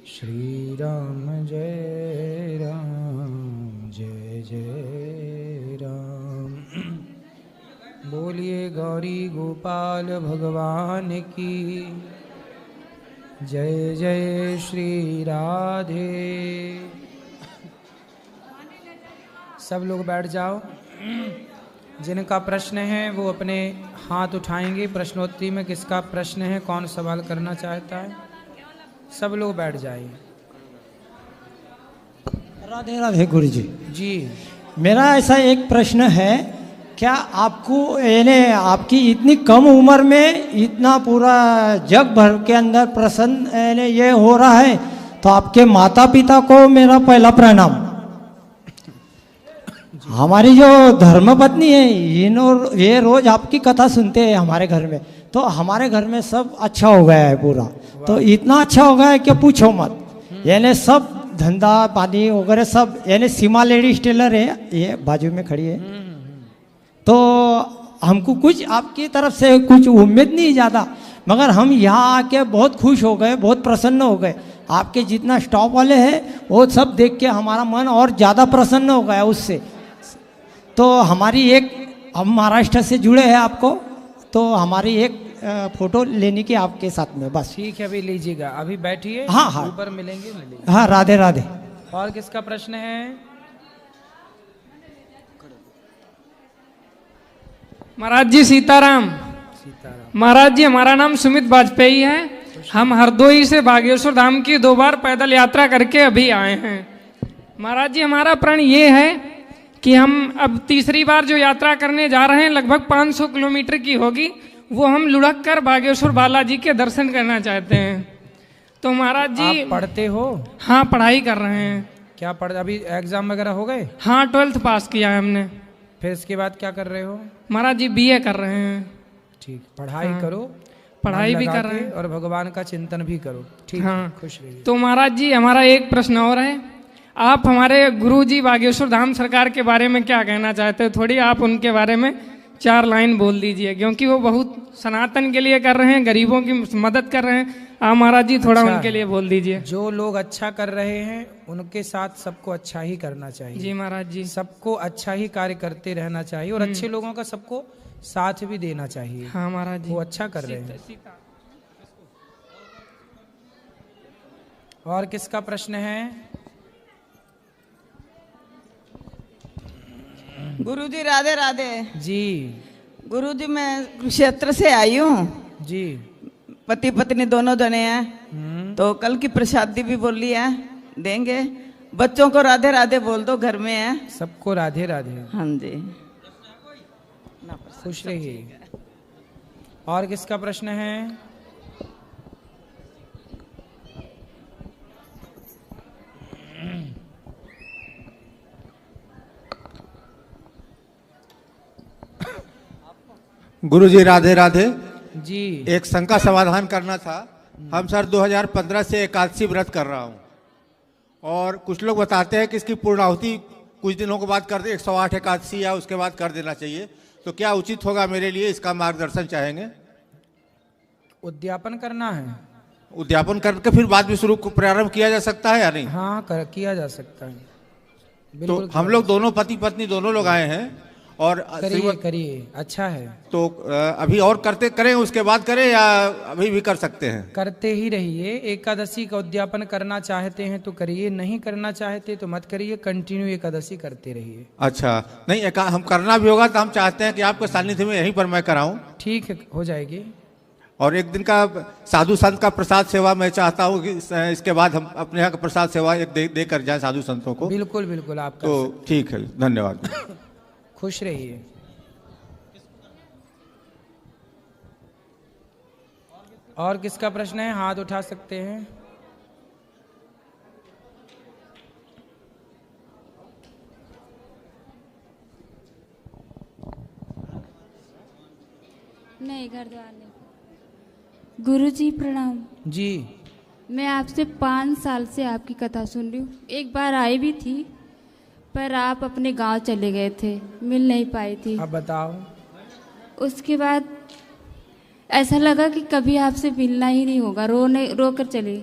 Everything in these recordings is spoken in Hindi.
श्री राम जय राम जय जय राम। बोलिए गौरी गोपाल भगवान की जय जय श्री राधे। सब लोग बैठ जाओ। जिनका प्रश्न है वो अपने हाथ उठाएंगे। प्रश्नोत्तरी में किसका प्रश्न है, कौन सवाल करना चाहता है, सब लोग बैठ जाइए। राधे राधे गुरु जी। जी मेरा ऐसा एक प्रश्न है, क्या आपको यानी आपकी इतनी कम उम्र में इतना पूरा जग भर के अंदर प्रसन्न यानी ये हो रहा है, तो आपके माता पिता को मेरा पहला प्रणाम। हमारी जो धर्मपत्नी है ये रोज आपकी कथा सुनते हैं हमारे घर में, तो हमारे घर में सब अच्छा हो गया है पूरा। तो इतना अच्छा हो गया है कि पूछो मत। यानी सब धंधा पानी वगैरह सब, यानी सीमा लेडीज टेलर है, ये बाजू में खड़ी है। तो हमको कुछ आपकी तरफ से कुछ उम्मीद नहीं ज़्यादा, मगर हम यहाँ आके बहुत खुश हो गए, बहुत प्रसन्न हो गए। आपके जितना स्टॉप वाले हैं वो सब देख के हमारा मन और ज़्यादा प्रसन्न हो गया उससे। तो हमारी एक, हम महाराष्ट्र से जुड़े हैं आपको, तो हमारी एक फोटो लेने की आपके साथ में बस। ठीक है, अभी लीजिएगा, अभी बैठिए। हाँ हाँ, ऊपर मिलेंगे। हाँ राधे राधे। और किसका प्रश्न है? महाराज जी सीताराम। महाराज जी, हमारा नाम सुमित वाजपेयी है। हम हरदोई से बागेश्वर धाम की 2 बार पैदल यात्रा करके अभी आए हैं। महाराज जी, हमारा प्रण ये है कि हम अब तीसरी बार जो यात्रा करने जा रहे हैं, लगभग 500 किलोमीटर की होगी, वो हम लुढ़क कर बागेश्वर बालाजी के दर्शन करना चाहते हैं। तो महाराज जी, आप पढ़ते हो? हाँ, पढ़ाई कर रहे हैं। क्या पढ़, अभी एग्जाम वगैरह हो गए? हाँ, 12th पास किया है हमने। फिर इसके बाद क्या कर रहे हो? महाराज जी, BA कर रहे हैं। ठीक, पढ़ाई हाँ, करो, पढ़ाई मन भी लगा कर रहे के, हैं और भगवान का चिंतन भी करो। ठीक, हाँ। खुश रहिए। तो महाराज जी, हमारा एक प्रश्न और है। आप हमारे गुरु जी बागेश्वर धाम सरकार के बारे में क्या कहना चाहते हो? थोड़ी आप उनके बारे में 4 लाइन बोल दीजिए, क्योंकि वो बहुत सनातन के लिए कर रहे हैं, गरीबों की मदद कर रहे हैं। आप महाराज जी थोड़ा अच्छा, उनके लिए बोल दीजिए। जो लोग अच्छा कर रहे हैं उनके साथ सबको अच्छा ही करना चाहिए। जी महाराज जी, सबको अच्छा ही कार्य करते रहना चाहिए, और अच्छे लोगों का सबको साथ भी देना चाहिए। हाँ महाराज जी, वो अच्छा कर रहे हैं। और किसका प्रश्न है? गुरुजी राधे राधे। जी गुरुजी, मैं कुरुक्षेत्र से आई हूँ। जी, पति पत्नी दोनों जने हैं, तो कल की प्रसादी भी बोली है, देंगे। बच्चों को राधे राधे बोल दो, घर में है। सबको राधे राधे। हाँ जी, खुश रहिए। और किसका प्रश्न है? गुरुजी राधे राधे। जी, एक शंका समाधान करना था। हम सर 2015 से एकादशी व्रत कर रहा हूँ, और कुछ लोग बताते हैं कि इसकी पूर्णाहुति कुछ दिनों के बाद कर दे, 108 एकादशी या उसके बाद कर देना चाहिए। तो क्या उचित होगा मेरे लिए, इसका मार्गदर्शन चाहेंगे। उद्यापन करना है। उद्यापन करके फिर बाद में शुरू प्रारंभ किया जा सकता है या नहीं? हाँ, किया जा सकता है, तो बिल्कुल। हम लोग दोनों पति पत्नी दोनों लोग आए हैं, और करिए, अच्छा है। तो अभी और करें उसके बाद करें, या अभी भी कर सकते हैं? करते ही रहिए। एकादशी का उद्यापन करना चाहते हैं तो करिए, नहीं करना चाहते तो मत करिए। कंटिन्यू एकादशी करते रहिए। अच्छा, नहीं हम करना भी होगा तो हम चाहते हैं कि आपके सानिध्य में यहीं पर मैं कराऊं। ठीक है, हो जाएगी। और एक दिन का साधु संत का प्रसाद सेवा मैं चाहता हूँ कि इसके बाद हम अपने यहाँ का प्रसाद सेवा एक दे कर जाए साधु संतों को। बिल्कुल बिल्कुल, आप कर तो सकते। ठीक है, धन्यवाद। खुश रहिए। और किसका प्रश्न है? हाथ उठा सकते हैं। नहीं, घर द्वार नहीं। गुरुजी प्रणाम। जी, मैं आपसे 5 साल से आपकी कथा सुन रही हूँ। एक बार आई भी थी, पर आप अपने गांव चले गए थे, मिल नहीं पाई थी। अब बताओ। उसके बाद ऐसा लगा कि कभी आपसे मिलना ही नहीं होगा, रो कर चले।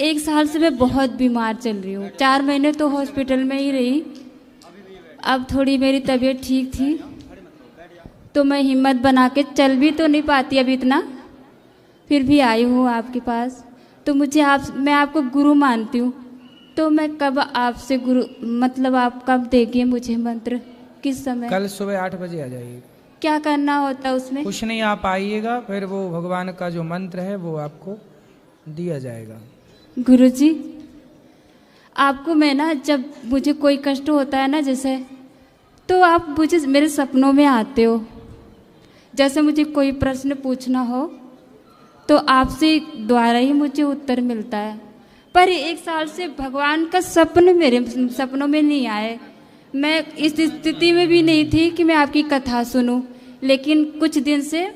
1 साल से मैं बहुत बीमार चल रही हूँ। 4 महीने तो हॉस्पिटल में ही रही। अब थोड़ी मेरी तबीयत ठीक थी तो मैं हिम्मत बना के चल भी तो नहीं पाती अभी इतना, फिर भी आई हूँ आपके पास। तो मैं आपको गुरु मानती हूँ, तो मैं कब आपसे गुरु मतलब आप कब देंगे मुझे मंत्र, किस समय? कल सुबह 8 बजे आ जाइए। क्या करना होता है उसमें? कुछ नहीं, आप आइएगा, फिर वो भगवान का जो मंत्र है वो आपको दिया जाएगा। गुरुजी, आपको मैं ना जब मुझे कोई कष्ट होता है ना जैसे, तो आप मुझे मेरे सपनों में आते हो। जैसे मुझे कोई प्रश्न पूछना हो तो आपसे द्वारा ही मुझे उत्तर मिलता है। पर 1 साल से भगवान का सपन मेरे सपनों में नहीं आए। मैं इस स्थिति में भी नहीं थी कि मैं आपकी कथा सुनूं, लेकिन कुछ दिन से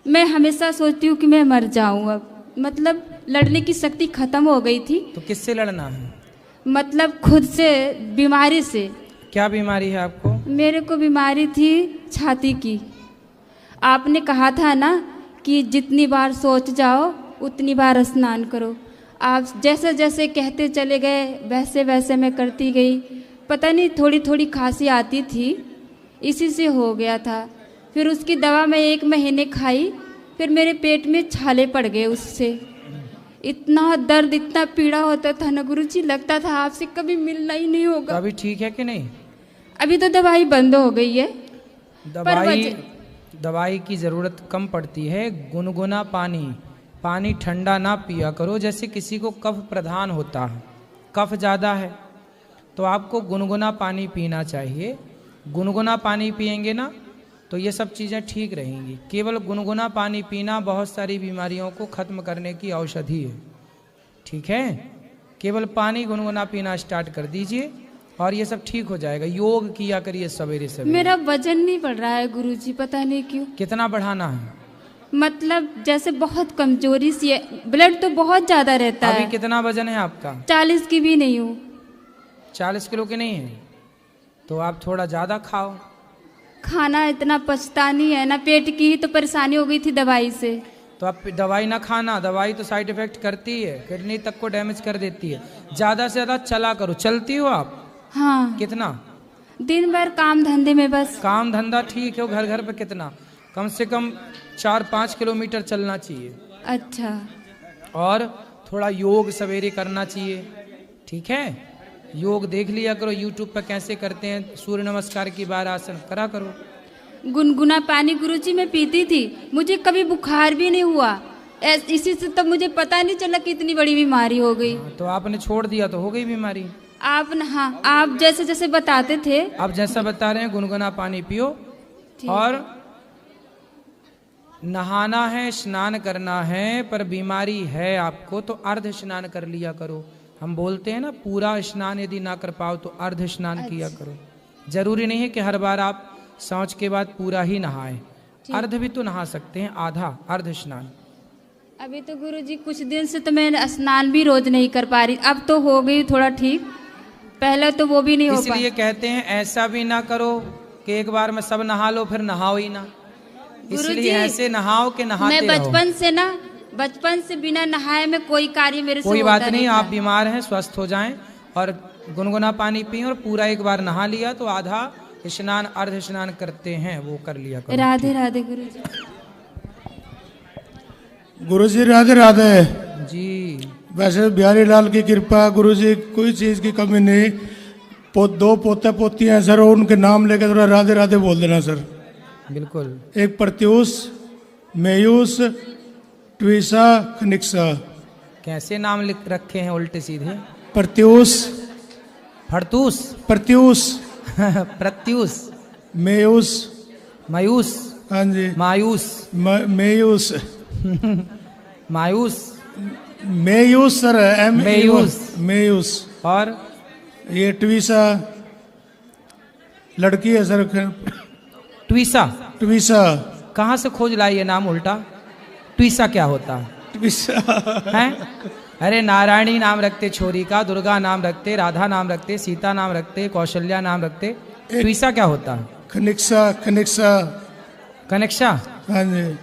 मैं हमेशा सोचती हूँ कि मैं मर जाऊँ। अब मतलब लड़ने की शक्ति खत्म हो गई थी। तो किससे लड़ना है? मतलब खुद से, बीमारी से। क्या बीमारी है आपको? मेरे को बीमारी थी छाती की। आपने कहा था ना कि जितनी बार सोच जाओ उतनी बार स्नान करो। आप जैसे जैसे कहते चले गए वैसे वैसे मैं करती गई। पता नहीं थोड़ी थोड़ी खांसी आती थी, इसी से हो गया था। फिर उसकी दवा मैं 1 महीने खाई, फिर मेरे पेट में छाले पड़ गए उससे। इतना दर्द, इतना पीड़ा होता था ना गुरुजी, लगता था आपसे कभी मिलना ही नहीं होगा। तो अभी ठीक है कि नहीं? अभी तो दवाई बंद हो गई है। दवाई की ज़रूरत कम पड़ती है। गुनगुना पानी ठंडा ना पिया करो। जैसे किसी को कफ प्रधान होता है, कफ ज़्यादा है, तो आपको गुनगुना पानी पीना चाहिए। गुनगुना पानी पिएंगे ना तो ये सब चीज़ें ठीक रहेंगी। केवल गुनगुना पानी पीना बहुत सारी बीमारियों को ख़त्म करने की औषधि है। ठीक है, केवल पानी गुनगुना पीना स्टार्ट कर दीजिए और ये सब ठीक हो जाएगा। योग किया करिए सवेरे सवेरे। मेरा वजन नहीं बढ़ रहा है गुरुजी, पता नहीं क्यों। कितना बढ़ाना है? मतलब जैसे बहुत कमजोरी सी है, ब्लड तो बहुत ज्यादा रहता है। अभी कितना वजन है आपका? 40 की भी नहीं हूँ। 40 किलो की नहीं है तो आप थोड़ा ज़्यादा खाओ। खाना इतना पचता नहीं है ना, पेट की ही तो परेशानी हो गई थी दवाई से। तो आप दवाई ना खाना, दवाई तो साइड इफेक्ट करती है, किडनी तक को डैमेज कर देती है। ज़्यादा से ज़्यादा चला करो। चलती हो आप? हाँ। कितना? दिन भर काम धंधे में बस। काम धंधा ठीक है, घर घर पे कितना? कम से कम 4-5 किलोमीटर चलना चाहिए। अच्छा। और थोड़ा योग सवेरे करना चाहिए। ठीक है, योग देख लिया करो यूट्यूब पर कैसे करते हैं। सूर्य नमस्कार की बार आसन करा करो। गुनगुना पानी गुरुजी मैं पीती थी, मुझे कभी बुखार भी नहीं हुआ। इसी से तब मुझे पता नहीं चला कि इतनी बड़ी बीमारी हो गई। तो आपने छोड़ दिया तो हो गई बीमारी। हाँ, आप जैसे जैसे बताते थे। आप जैसा बता रहे हैं गुनगुना पानी पियो और नहाना है, स्नान करना है। पर बीमारी है आपको तो अर्ध स्नान कर लिया करो। हम बोलते हैं ना, पूरा स्नान यदि ना कर पाओ तो अर्ध स्नान किया करो। जरूरी नहीं है कि हर बार आप शौच के बाद पूरा ही नहाएं, अर्ध भी तो नहा सकते हैं, आधा अर्ध स्नान। अभी तो गुरुजी कुछ दिन से तो मैं स्नान भी रोज नहीं कर पा रही। अब तो हो गई थोड़ा ठीक, पहले तो वो भी नहीं हो पा। इसलिए कहते हैं ऐसा भी ना करो कि एक बार में सब नहा लो फिर नहाओ ही ना। इसलिए ऐसे नहाओ के नहाते मैं बचपन से बिना नहाए में कोई कार्य मेरे से कोई होता बात नहीं। आप बीमार हैं, स्वस्थ हो जाएं और गुनगुना पानी पिए और पूरा एक बार नहा लिया तो आधा स्नान अर्ध स्नान करते हैं वो कर लिया करो। राधे राधे गुरुजी। गुरुजी राधे राधे जी। वैसे बिहारी लाल की कृपा गुरुजी, कोई चीज की कमी नहीं। 2 पोते पोती हैं सर, उनके नाम लेकर थोड़ा राधे राधे बोल देना सर। बिल्कुल। एक प्रत्यूष, मेयूस, ट्वीसा, खनिक्सा। कैसे नाम लिख रखे हैं उल्टे सीधे? प्रत्यूष, फड़तूस, प्रत्यूष, प्रत्यूष, मेयूस, मायूस, हाँ जी, मायूस, मेयूस, मायूस, मेयूस सर, मेयूस, मेयूस। और ये ट्वीसा लड़की है सर। ट्वीसा। ट्वीसा कहाँ से खोज लाई ये नाम उल्टा? ट्वीसा क्या होता है? ट्वीसा हैं? अरे नारायणी नाम रखते छोरी का, दुर्गा नाम रखते, राधा नाम रखते, सीता नाम रखते, कौशल्या नाम रखते। ट्वीसा क्या होता है? खनिक्सा, खनिक्सा, कनेक्शा। हाँ जी,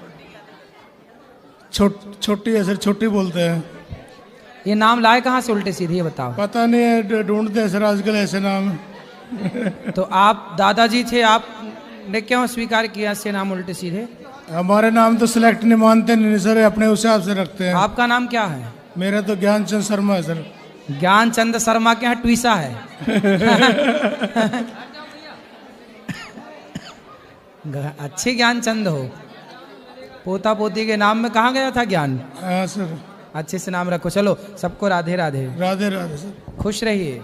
छोटी है सर, छोटी बोलते हैं। ये नाम लाए कहाँ से उल्टे सीधे, ये बताओ। पता नहीं है, ढूंढते हैं सर आजकल ऐसे नाम। तो आप दादाजी थे, आपने क्यों स्वीकार किया ऐसे नाम उल्टे सीधे? हमारे नाम तो सिलेक्ट नहीं मानते नहीं सर, अपने हिसाब से रखते हैं। आपका नाम क्या है? मेरा तो ज्ञानचंद शर्मा है सर। ज्ञानचंद शर्मा के यहाँ ट्वीसा है। अच्छे ज्ञानचंद हो, पोता पोती के नाम में कहाँ गया था ज्ञान? हाँ सर। अच्छे से नाम रखो। चलो सबको राधे राधे। राधे राधे सर। खुश रहिए,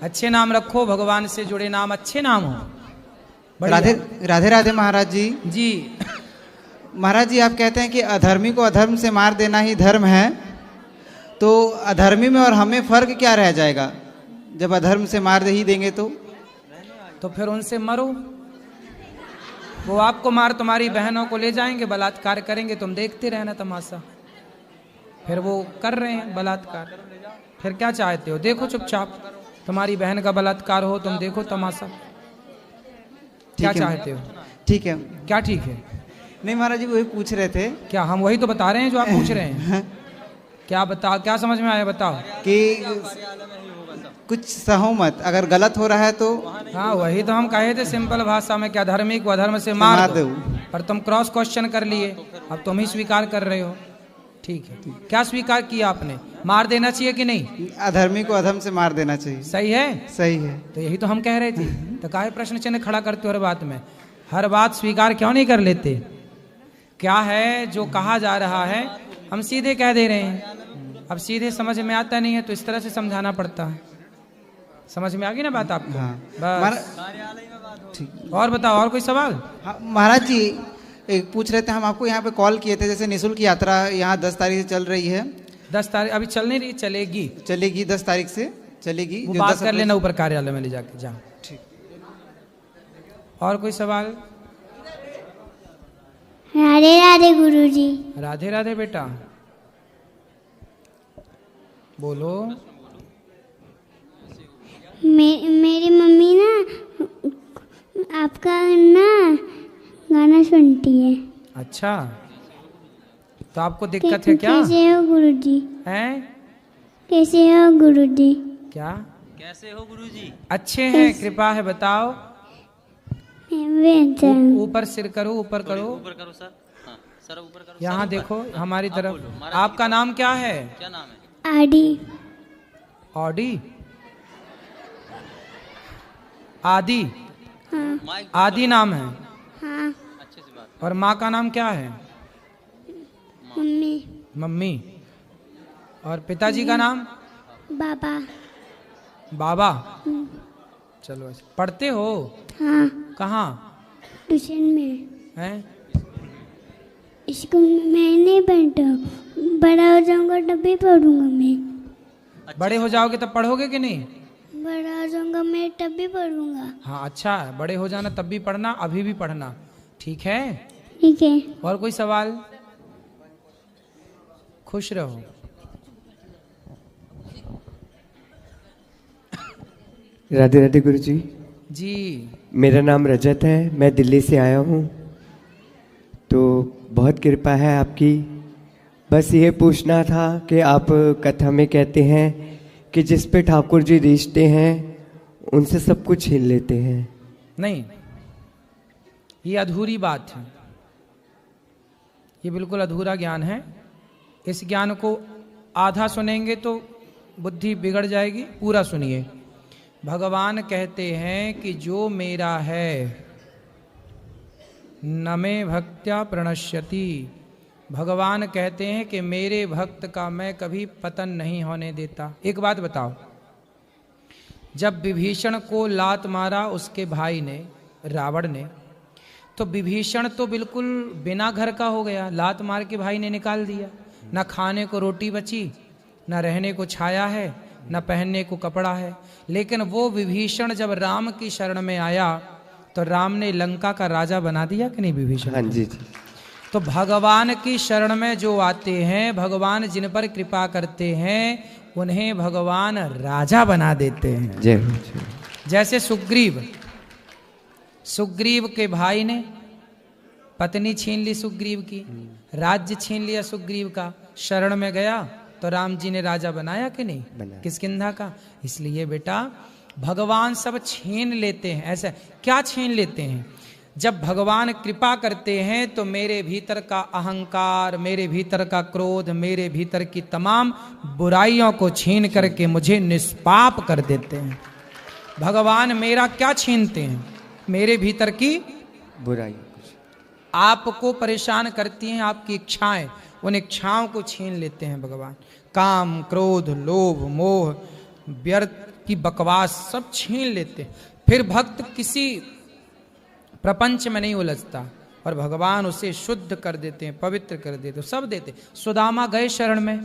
अच्छे नाम रखो, भगवान से जुड़े नाम, अच्छे नाम हो। बढ़िया। राधे राधे राधे महाराज जी। जी महाराज जी, आप कहते हैं कि अधर्मी को अधर्म से मार देना ही धर्म है, तो अधर्मी में और हमें फर्क क्या रह जाएगा जब अधर्म से मार ही देंगे तो फिर उनसे मरो। वो आपको मार तुम्हारी बहनों को ले जाएंगे, बलात्कार करेंगे, तुम देखते रहना तमाशा। फिर वो कर रहे हैं बलात्कार, फिर क्या चाहते हो? देखो चुपचाप, तुम्हारी बहन का बलात्कार हो, तुम देखो तमाशा। क्या चाहते हो? ठीक है। क्या ठीक है? नहीं महाराज जी, वही पूछ रहे थे। क्या हम वही तो बता रहे हैं जो आप पूछ रहे हैं? क्या बताओ, क्या समझ में आया बताओ? कि कुछ सहो मत, अगर गलत हो रहा है तो। हाँ वही तो हम कहे थे सिंपल भाषा में, क्या धर्मी को अधर्म से मार दो। पर तुम क्रॉस क्वेश्चन कर लिए, अब तुम ही स्वीकार कर रहे हो। ठीक है, क्या स्वीकार किया आपने? मार देना चाहिए कि नहीं? अधर्मी को अधर्म से मार देना चाहिए। सही है? सही है। तो यही तो हम कह रहे थे। तो काहे प्रश्न चिन्ह खड़ा करते हो हर बात में? हर बात स्वीकार क्यों नहीं कर लेते? क्या है जो कहा जा रहा है हम सीधे कह दे रहे हैं। अब सीधे समझ में आता नहीं है तो इस तरह से समझाना पड़ता है। समझ में आ गई ना बात आपको? हाँ। बस। और बताओ, और कोई सवाल? हाँ, महाराज जी एक पूछ रहे थे, हम आपको यहाँ पे कॉल किए थे, जैसे निःशुल्क यात्रा यहाँ 10 तारीख से चल रही है। 10 तारीख अभी चल नहीं रही? चलेगी 10 तारीख से चलेगी। वो बात कर लेना ऊपर कार्यालय में ले जाके। जाओ। ठीक। और कोई सवाल? राधे राधे गुरुजी। राधे राधे बेटा, बोलो। मेरी मम्मी ना आपका ना गाना सुनती है। अच्छा, तो आपको दिक्कत है क्या? कैसे हो गुरुजी? हैं? कैसे हो गुरुजी? क्या कैसे हो गुरुजी? अच्छे हैं, कृपा है, बताओ। ऊपर सिर करो, ऊपर करो, ऊपर करो सर। हाँ, सर ऊपर करो। यहाँ देखो हमारी तरफ। आपका नाम क्या है? क्या नाम है? आदि। ऑडी? आदि? हाँ। आदि नाम है? हाँ। अच्छे से बात। और माँ का नाम क्या है? मम्मी। मम्मी। और पिताजी का नाम? बाबा। बाबा। चलो, ऐसे पढ़ते हो? हाँ। कहाँ? ट्यूशन में। हैं? स्कूल में मैं नहीं पढ़ता हूँ, बड़ा हो जाऊंगा तब भी पढ़ूंगा मैं। बड़े हो जाओगे तब पढ़ोगे कि नहीं? बड़ा हो जाऊंगा मैं तब भी पढ़ूंगा। हाँ अच्छा है, बड़े हो जाना तब भी पढ़ना, अभी भी पढ़ना। ठीक है? ठीक है। और कोई सवाल? खुश रहो। राधे राधे गुरुजी। जी। मेरा नाम रजत है, मैं दिल्ली से आया हूँ। तो बहुत कृपा है आपकी। बस ये पूछना था कि आप कथा में कहते हैं कि जिस पे ठाकुर जी रिश्ते हैं उनसे सब कुछ छीन लेते हैं। नहीं, ये अधूरी बात है, ये बिल्कुल अधूरा ज्ञान है। इस ज्ञान को आधा सुनेंगे तो बुद्धि बिगड़ जाएगी, पूरा सुनिए। भगवान कहते हैं कि जो मेरा है न मे भक्त्या प्रणश्यति। भगवान कहते हैं कि मेरे भक्त का मैं कभी पतन नहीं होने देता। एक बात बताओ, जब विभीषण को लात मारा उसके भाई ने, रावण ने, तो विभीषण तो बिल्कुल बिना घर का हो गया, लात मार के भाई ने निकाल दिया। न खाने को रोटी बची, न रहने को छाया है, न पहनने को कपड़ा है। लेकिन वो विभीषण जब राम की शरण में आया तो राम ने लंका का राजा बना दिया कि नहीं विभीषण? हाँ जी जी। तो भगवान की शरण में जो आते हैं, भगवान जिन पर कृपा करते हैं, उन्हें भगवान राजा बना देते हैं। जय हो जय। जैसे सुग्रीव के भाई ने पत्नी छीन ली सुग्रीव की, राज्य छीन लिया सुग्रीव का, शरण में गया तो राम जी ने राजा बनाया कि नहीं? किष्किंधा का। इसलिए बेटा भगवान सब छीन लेते हैं। ऐसा क्या छीन लेते हैं? जब भगवान कृपा करते हैं तो मेरे भीतर का अहंकार, मेरे भीतर का क्रोध, मेरे भीतर की तमाम बुराइयों को छीन करके मुझे निष्पाप कर देते हैं। भगवान मेरा क्या छीनते हैं? मेरे भीतर की बुराई आपको परेशान करती हैं आपकी इच्छाएं, उन इच्छाओं को छीन लेते हैं भगवान। काम, क्रोध, लोभ, मोह, व्यर्थ की बकवास सब छीन लेते हैं। फिर भक्त किसी प्रपंच में नहीं उलझता और भगवान उसे शुद्ध कर देते हैं, पवित्र कर देते हैं, सब देते। सुदामा गए शरण में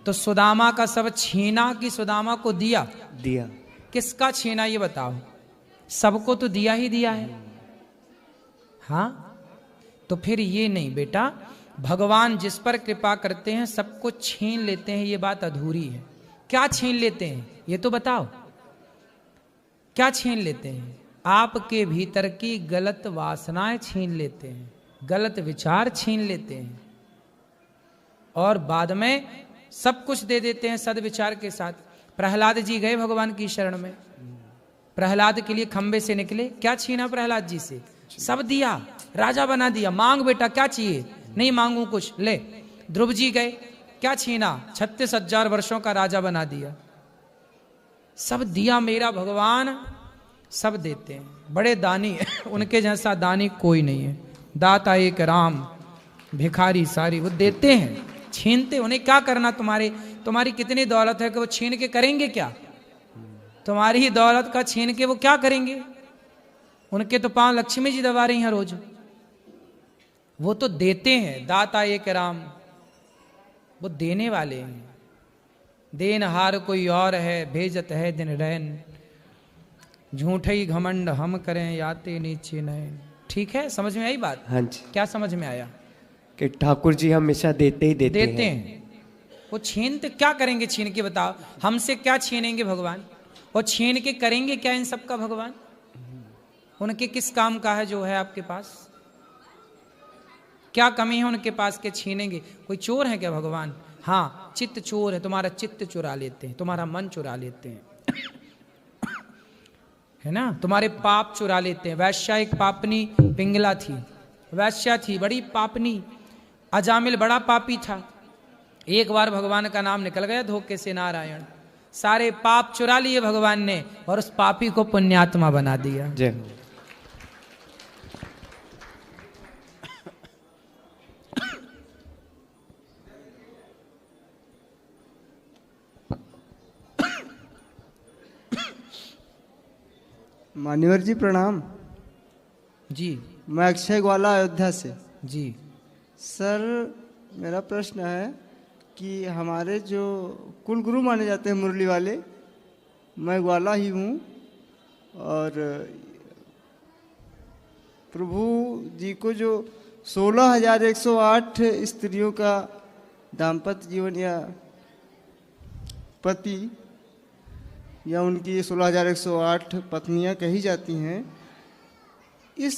तो सुदामा का सब छीना कि सुदामा को दिया? दिया। किसका छीना ये बताओ? सबको तो दिया ही दिया है। हाँ, तो फिर ये नहीं बेटा, भगवान जिस पर कृपा करते हैं सबको छीन लेते हैं, ये बात अधूरी है। क्या छीन लेते हैं ये तो बताओ? क्या छीन लेते हैं? आपके भीतर की गलत वासनाएं छीन लेते हैं, गलत विचार छीन लेते हैं और बाद में सब कुछ दे देते हैं सद्विचार के साथ। प्रहलाद जी गए भगवान की शरण में, प्रहलाद के लिए खंबे से निकले, क्या छीना प्रहलाद जी से? सब दिया, राजा बना दिया। मांग बेटा क्या चाहिए? नहीं मांगू कुछ, ले। ध्रुव जी गए, क्या छीना? 36,000 वर्षों का राजा बना दिया। सब दिया मेरा भगवान, सब देते हैं। बड़े दानी है, उनके जैसा दानी कोई नहीं है। दाता एक राम, भिखारी सारी, वो देते हैं, छीनते। उन्हें क्या करना? तुम्हारी कितनी दौलत है कि वो छीन के करेंगे क्या? तुम्हारी ही दौलत का छीन के वो क्या करेंगे? उनके तो पांव लक्ष्मी जी दबा रही हैं रोज। वो तो देते हैं। दाता एक राम, वो देने वाले हैं। देनहार कोई और है, भेजत है दिन रैन, झूठे ही घमंड हम करें, याते नीचे नैन। ठीक है, समझ में आई बात? हाँ जी। क्या समझ में आया? कि ठाकुर जी हमेशा देते ही देते हैं। वो छीनते क्या करेंगे? छीन के बताओ, हमसे क्या छीनेंगे भगवान? और छीन के करेंगे क्या इन सब का भगवान? उनके किस काम का है जो है आपके पास? क्या कमी है उनके पास के छीनेंगे? कोई चोर है क्या भगवान? हाँ, चित्त चोर है, तुम्हारा चित्त चुरा लेते हैं, तुम्हारा मन चुरा लेते हैं, है ना? तुम्हारे पाप चुरा लेते हैं। वैश्या एक पापनी पिंगला थी, वैश्या थी, बड़ी पापनी। अजामिल बड़ा पापी था। एक बार भगवान का नाम निकल गया धोखे से, नारायण, सारे पाप चुरा लिए भगवान ने और उस पापी को पुण्यात्मा बना दिया। जय। मान्यवर जी प्रणाम जी। मैं अक्षय ग्वाला अयोध्या से जी। सर मेरा प्रश्न है कि हमारे जो कुल गुरु माने जाते हैं मुरली वाले, मैं ग्वाला ही हूँ और प्रभु जी को जो 16,108 स्त्रियों का दाम्पत्य जीवन या पति या उनकी 16,108 पत्नियां कही जाती हैं, इस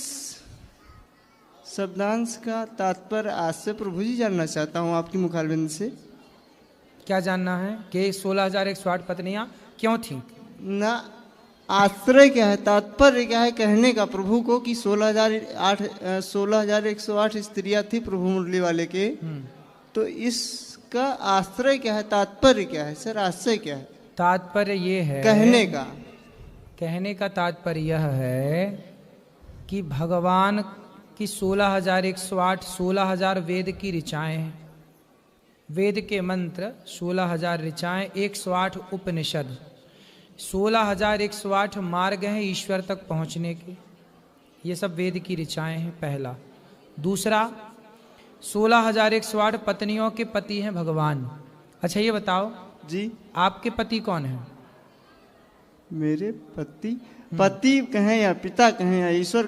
शब्दांश का तात्पर्य आज से प्रभु जी जानना चाहता हूं आपकी मुखारबिंद से। क्या जानना है कि 16,108 पत्नियां क्यों थी? ना आश्रय क्या है, तात्पर्य क्या है कहने का प्रभु को कि 16,108 स्त्रियां थी प्रभु मुरली वाले के, तो इसका आश्रय क्या है, तात्पर्य क्या है सर? आश्रय क्या है? तात्पर्य ये है कहने का तात्पर्य यह है कि भगवान की 16,108 16,000 वेद की ऋचाएं हैं। वेद के मंत्र 16,000 ऋचाएं, 108 उपनिषद, 16,108 मार्ग हैं ईश्वर तक पहुंचने के। ये सब वेद की ऋचाएं हैं, पहला। दूसरा, 16,108 पत्नियों के पति हैं भगवान। अच्छा ये बताओ जी, आपके पति कौन है? मेरे पति, पति कहें या पिता कहें या ईश्वर